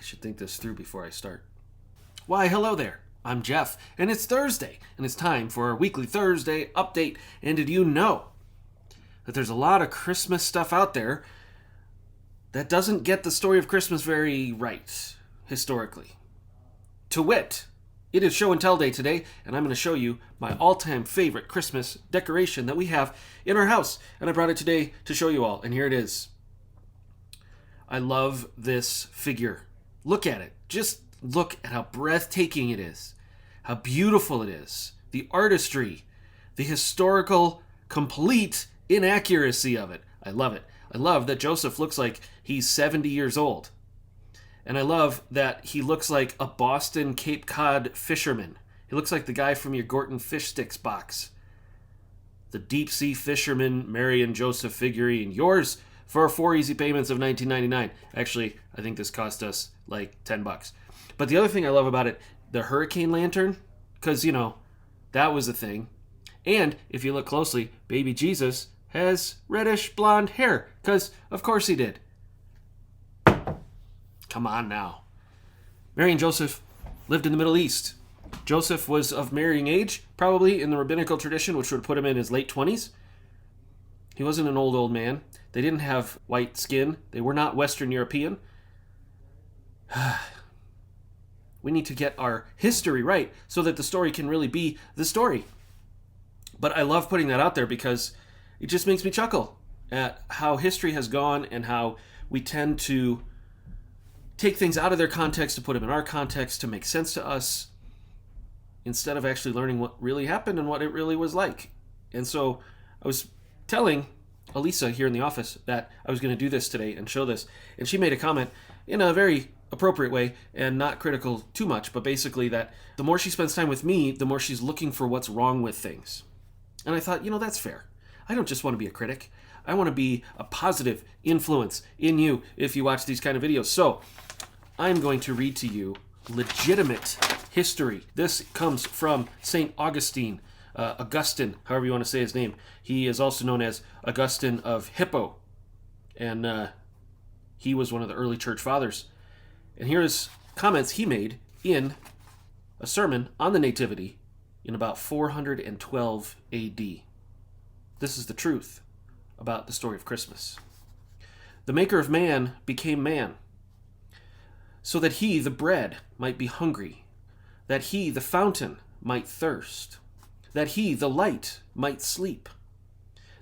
should think this through before I start. Why, hello there. I'm Jeff, and it's Thursday, and it's time for our weekly Thursday update. And did you know that there's a lot of Christmas stuff out there that doesn't get the story of Christmas very right, historically? To wit, it is Show and Tell Day today, and I'm going to show you my all-time favorite Christmas decoration that we have in our house. And I brought it today to show you all, and here it is. I love this figure. Look at it. Just look at how breathtaking it is. How beautiful it is. The artistry. The historical, complete inaccuracy of it. I love it. I love that Joseph looks like he's 70 years old. And I love that he looks like a Boston Cape Cod fisherman. He looks like the guy from your Gorton Fish Sticks box. The deep sea fisherman Mary and Joseph figurine. Yours for 4 easy payments of $19.99. Actually, I think this cost us like $10. But the other thing I love about it, the hurricane lantern, because, you know, that was a thing. And if you look closely, baby Jesus has reddish blonde hair, because of course he did. Come on now. Mary and Joseph lived in the Middle East. Joseph was of marrying age, probably in the rabbinical tradition, which would put him in his late 20s. He wasn't an old man. They didn't have white skin. They were not Western European. We need to get our history right so that the story can really be the story. But I love putting that out there because it just makes me chuckle at how history has gone and how we tend to take things out of their context to put them in our context to make sense to us instead of actually learning what really happened and what it really was like. And so I was telling Elisa here in the office that I was going to do this today and show this. And she made a comment in a very appropriate way and not critical too much, but basically that the more she spends time with me, the more she's looking for what's wrong with things. And I thought, that's fair. I don't just want to be a critic. I want to be a positive influence in you if you watch these kind of videos. So I'm going to read to you legitimate history. This comes from St. Augustine, Augustine, however you want to say his name. He is also known as Augustine of Hippo. And he was one of the early church fathers. And here's comments he made in a sermon on the Nativity in about 412 AD. This is the truth about the story of Christmas. The maker of man became man, so that he, the bread, might be hungry, that he, the fountain, might thirst, that he, the light, might sleep,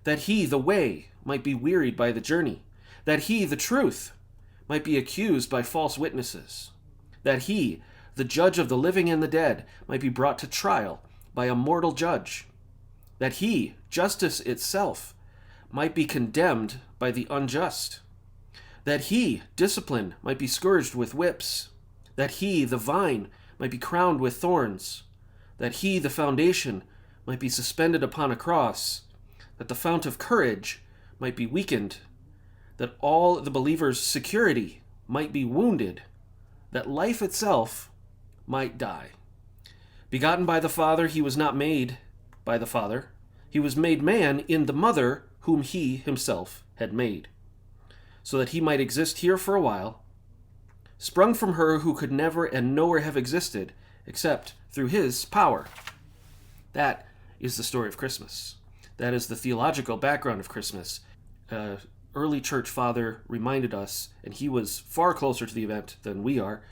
that he, the way, might be wearied by the journey, that he, the truth, might be accused by false witnesses, that he, the judge of the living and the dead, might be brought to trial by a mortal judge, that he, justice itself, might be condemned by the unjust, that he, discipline, might be scourged with whips, that he, the vine, might be crowned with thorns, that he, the foundation, might be suspended upon a cross, that the fount of courage might be weakened, that all the believer's security might be wounded, that life itself might die. Begotten by the Father, he was not made by the Father. He was made man in the mother whom he himself had made, so that he might exist here for a while, sprung from her who could never and nowhere have existed except through his power. That is the story of Christmas. That is the theological background of Christmas. Early church father reminded us, and he was far closer to the event than we are,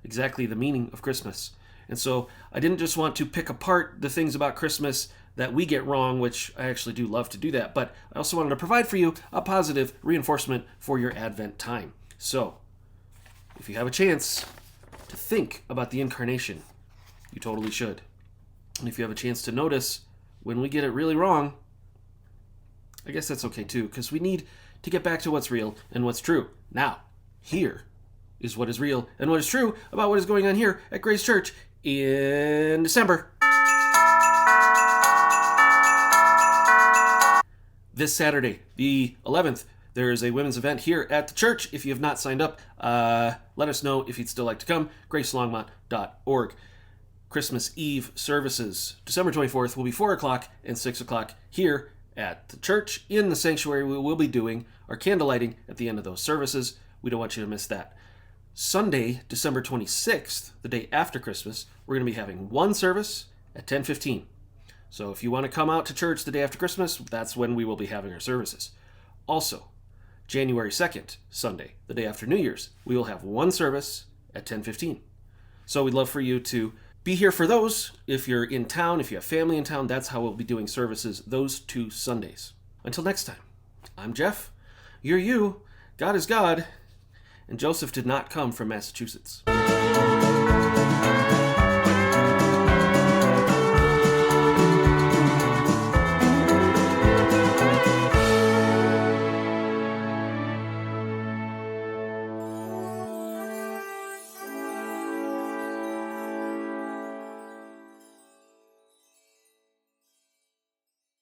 exactly the meaning of Christmas. And so I didn't just want to pick apart the things about Christmas that we get wrong, which I actually do love to do that, but I also wanted to provide for you a positive reinforcement for your Advent time. So, if you have a chance to think about the incarnation, you totally should. And if you have a chance to notice when we get it really wrong, I guess that's okay too, because we need to get back to what's real and what's true. Now, here is what is real and what is true about what is going on here at Grace Church in December. This Saturday, the 11th, there is a women's event here at the church. If you have not signed up, let us know if you'd still like to come. gracelongmont.org. Christmas Eve services, December 24th, will be 4 o'clock and 6 o'clock here at the church. In the sanctuary, we will be doing our candle lighting at the end of those services. We don't want you to miss that. Sunday, December 26th, the day after Christmas, we're going to be having one service at 10:15. So if you want to come out to church the day after Christmas, that's when we will be having our services. Also, January 2nd, Sunday, the day after New Year's, we will have one service at 10:15. So we'd love for you to be here for those. If you're in town, if you have family in town, that's how we'll be doing services those 2 Sundays. Until next time, I'm Jeff. You're you. God is God. And Joseph did not come from Massachusetts.